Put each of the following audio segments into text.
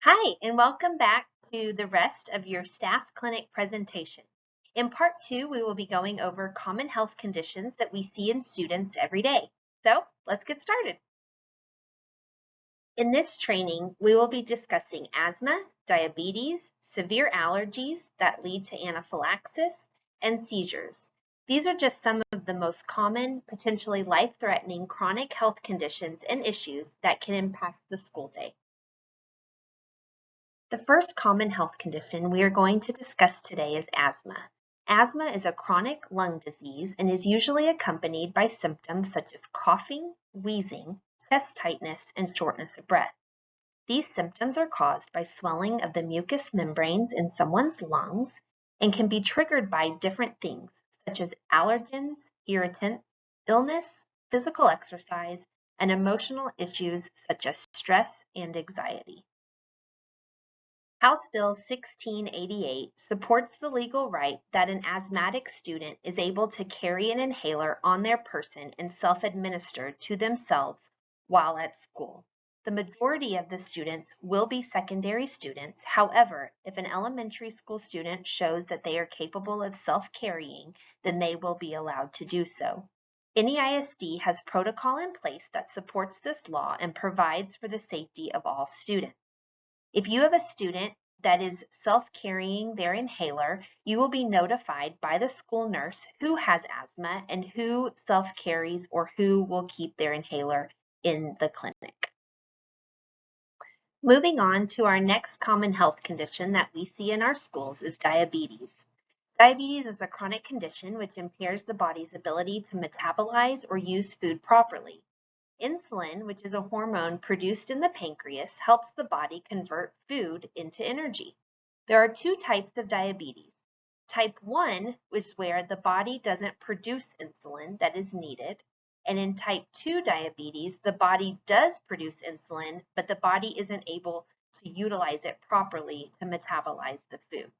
Hi, and welcome back to the rest of your staff clinic presentation. In part 2, we will be going over common health conditions that we see in students every day. So let's get started. In this training, we will be discussing asthma, diabetes, severe allergies that lead to anaphylaxis, and seizures. These are just some of the most common, potentially life-threatening chronic health conditions and issues that can impact the school day. The first common health condition we are going to discuss today is asthma. Asthma is a chronic lung disease and is usually accompanied by symptoms such as coughing, wheezing, chest tightness, and shortness of breath. These symptoms are caused by swelling of the mucous membranes in someone's lungs and can be triggered by different things such as allergens, irritants, illness, physical exercise, and emotional issues such as stress and anxiety. House Bill 1688 supports the legal right that an asthmatic student is able to carry an inhaler on their person and self-administer to themselves while at school. The majority of the students will be secondary students. However, if an elementary school student shows that they are capable of self-carrying, then they will be allowed to do so. Any ISD has protocol in place that supports this law and provides for the safety of all students. If you have a student that is self-carrying their inhaler, you will be notified by the school nurse who has asthma and who self-carries or who will keep their inhaler in the clinic. Moving on to our next common health condition that we see in our schools is diabetes. Diabetes is a chronic condition which impairs the body's ability to metabolize or use food properly. Insulin, which is a hormone produced in the pancreas, helps the body convert food into energy. There are two types of diabetes. Type 1 is where the body doesn't produce insulin that is needed. And in type 2 diabetes, the body does produce insulin, but the body isn't able to utilize it properly to metabolize the food.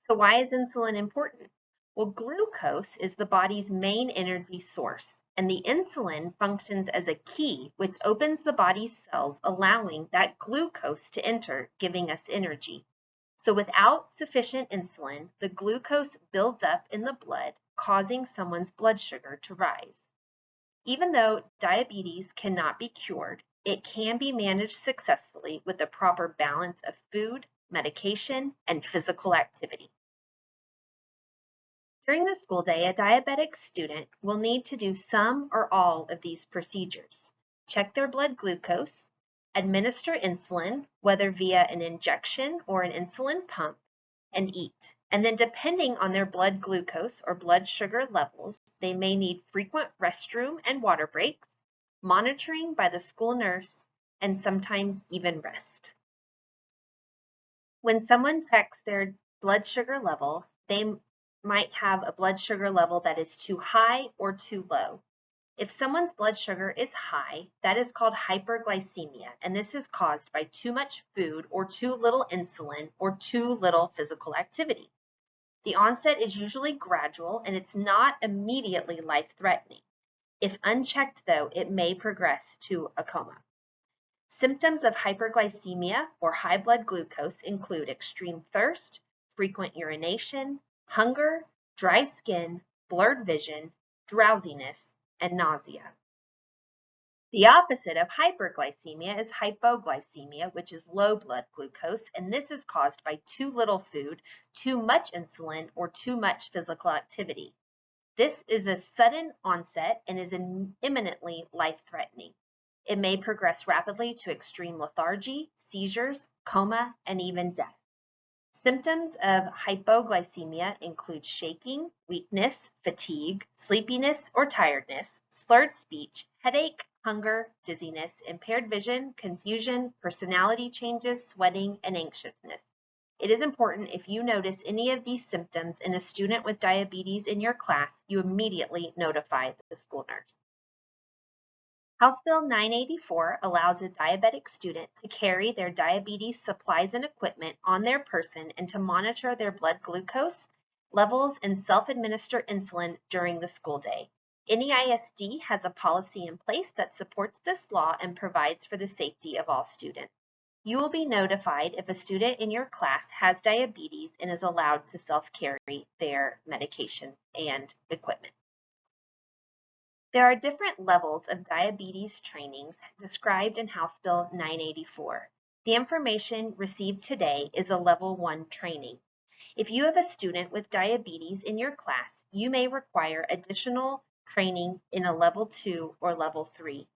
So why is insulin important? Well, glucose is the body's main energy source, and the insulin functions as a key which opens the body's cells, allowing that glucose to enter, giving us energy. So without sufficient insulin, the glucose builds up in the blood, causing someone's blood sugar to rise. Even though diabetes cannot be cured, it can be managed successfully with a proper balance of food, medication, and physical activity. During the school day, a diabetic student will need to do some or all of these procedures. Check their blood glucose, administer insulin, whether via an injection or an insulin pump, and eat. And then depending on their blood glucose or blood sugar levels, they may need frequent restroom and water breaks, monitoring by the school nurse, and sometimes even rest. When someone checks their blood sugar level, they might have a blood sugar level that is too high or too low. If someone's blood sugar is high, that is called hyperglycemia, and this is caused by too much food or too little insulin or too little physical activity. The onset is usually gradual and it's not immediately life-threatening. If unchecked though, it may progress to a coma. Symptoms of hyperglycemia or high blood glucose include extreme thirst, frequent urination, hunger, dry skin, blurred vision, drowsiness, and nausea. The opposite of hyperglycemia is hypoglycemia, which is low blood glucose, and this is caused by too little food, too much insulin, or too much physical activity. This is a sudden onset and is imminently life-threatening. It may progress rapidly to extreme lethargy, seizures, coma, and even death. Symptoms of hypoglycemia include shaking, weakness, fatigue, sleepiness or tiredness, slurred speech, headache, hunger, dizziness, impaired vision, confusion, personality changes, sweating, and anxiousness. It is important if you notice any of these symptoms in a student with diabetes in your class, you immediately notify the school nurse. House Bill 984 allows a diabetic student to carry their diabetes supplies and equipment on their person and to monitor their blood glucose levels and self-administer insulin during the school day. Any ISD has a policy in place that supports this law and provides for the safety of all students. You will be notified if a student in your class has diabetes and is allowed to self-carry their medication and equipment. There are different levels of diabetes trainings described in House Bill 984. The information received today is a Level 1 training. If you have a student with diabetes in your class, you may require additional training in a Level 2 or Level 3.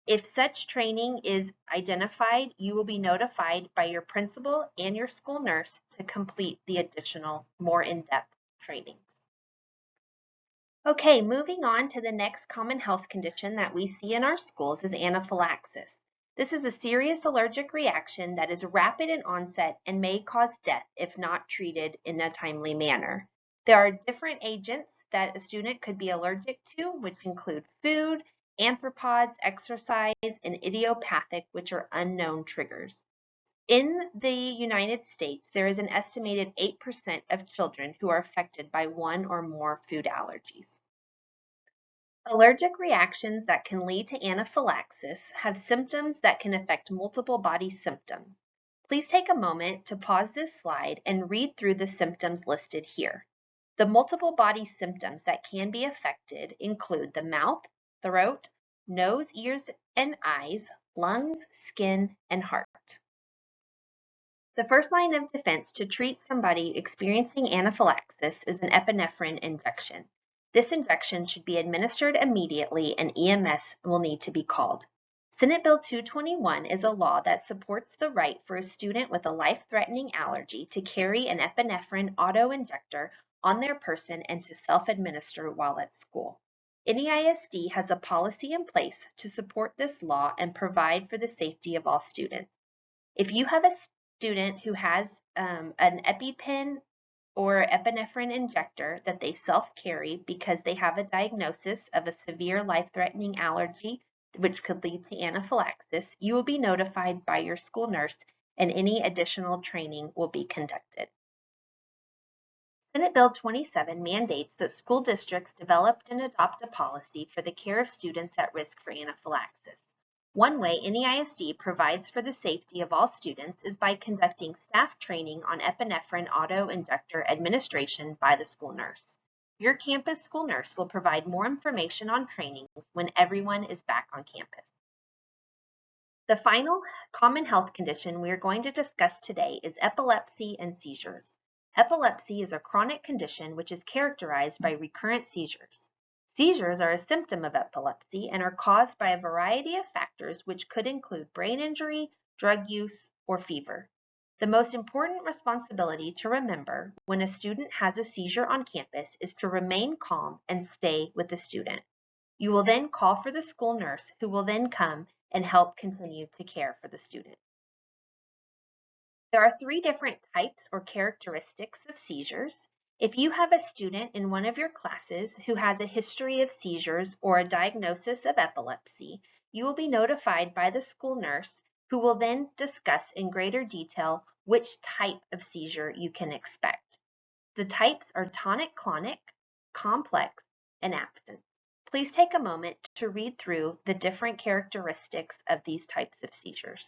If such training is identified, you will be notified by your principal and your school nurse to complete the additional, more in-depth trainings. Okay, moving on to the next common health condition that we see in our schools is anaphylaxis. This is a serious allergic reaction that is rapid in onset and may cause death if not treated in a timely manner. There are different agents that a student could be allergic to, which include food, arthropods, exercise, and idiopathic, which are unknown triggers. In the United States, there is an estimated 8% of children who are affected by one or more food allergies. Allergic reactions that can lead to anaphylaxis have symptoms that can affect multiple body symptoms. Please take a moment to pause this slide and read through the symptoms listed here. The multiple body symptoms that can be affected include the mouth, throat, nose, ears, and eyes, lungs, skin, and heart. The first line of defense to treat somebody experiencing anaphylaxis is an epinephrine injection. This injection should be administered immediately and EMS will need to be called. Senate Bill 221 is a law that supports the right for a student with a life-threatening allergy to carry an epinephrine auto-injector on their person and to self-administer while at school. NEISD has a policy in place to support this law and provide for the safety of all students. If you have a student who has an EpiPen or epinephrine injector that they self-carry because they have a diagnosis of a severe life-threatening allergy which could lead to anaphylaxis, you will be notified by your school nurse and any additional training will be conducted. Senate Bill 27 mandates that school districts develop and adopt a policy for the care of students at risk for anaphylaxis. One way NEISD provides for the safety of all students is by conducting staff training on epinephrine auto-injector administration by the school nurse. Your campus school nurse will provide more information on trainings when everyone is back on campus. The final common health condition we are going to discuss today is epilepsy and seizures. Epilepsy is a chronic condition which is characterized by recurrent seizures. Seizures are a symptom of epilepsy and are caused by a variety of factors which could include brain injury, drug use, or fever. The most important responsibility to remember when a student has a seizure on campus is to remain calm and stay with the student. You will then call for the school nurse who will then come and help continue to care for the student. There are 3 different types or characteristics of seizures. If you have a student in one of your classes who has a history of seizures or a diagnosis of epilepsy, you will be notified by the school nurse who will then discuss in greater detail which type of seizure you can expect. The types are tonic-clonic, complex, and absent. Please take a moment to read through the different characteristics of these types of seizures.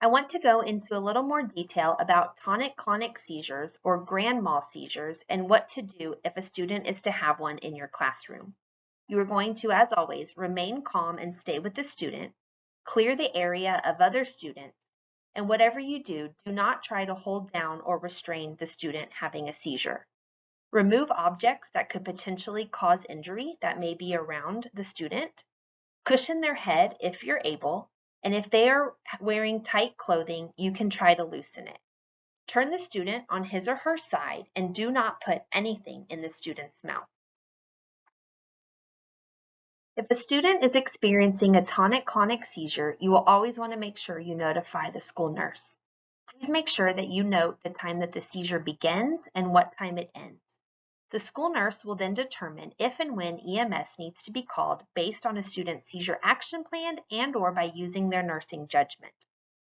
I want to go into a little more detail about tonic-clonic seizures or grand mal seizures and what to do if a student is to have one in your classroom. You are going to, as always, remain calm and stay with the student, clear the area of other students, and whatever you do, do not try to hold down or restrain the student having a seizure. Remove objects that could potentially cause injury that may be around the student. Cushion their head if you're able, and if they are wearing tight clothing, you can try to loosen it. Turn the student on his or her side and do not put anything in the student's mouth. If a student is experiencing a tonic-clonic seizure, you will always want to make sure you notify the school nurse. Please make sure that you note the time that the seizure begins and what time it ends. The school nurse will then determine if and when EMS needs to be called based on a student's seizure action plan and/or by using their nursing judgment.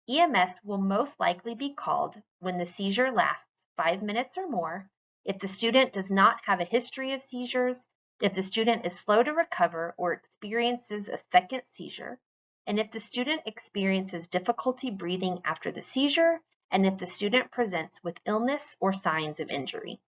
EMS will most likely be called when the seizure lasts 5 minutes or more, if the student does not have a history of seizures, if the student is slow to recover or experiences a second seizure, and if the student experiences difficulty breathing after the seizure, and if the student presents with illness or signs of injury.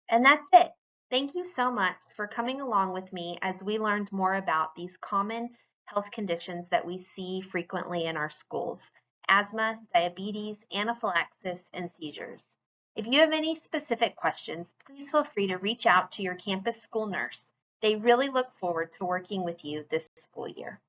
And that's it. Thank you so much for coming along with me as we learned more about these common health conditions that we see frequently in our schools: asthma, diabetes, anaphylaxis, and seizures. If you have any specific questions, please feel free to reach out to your campus school nurse. They really look forward to working with you this school year.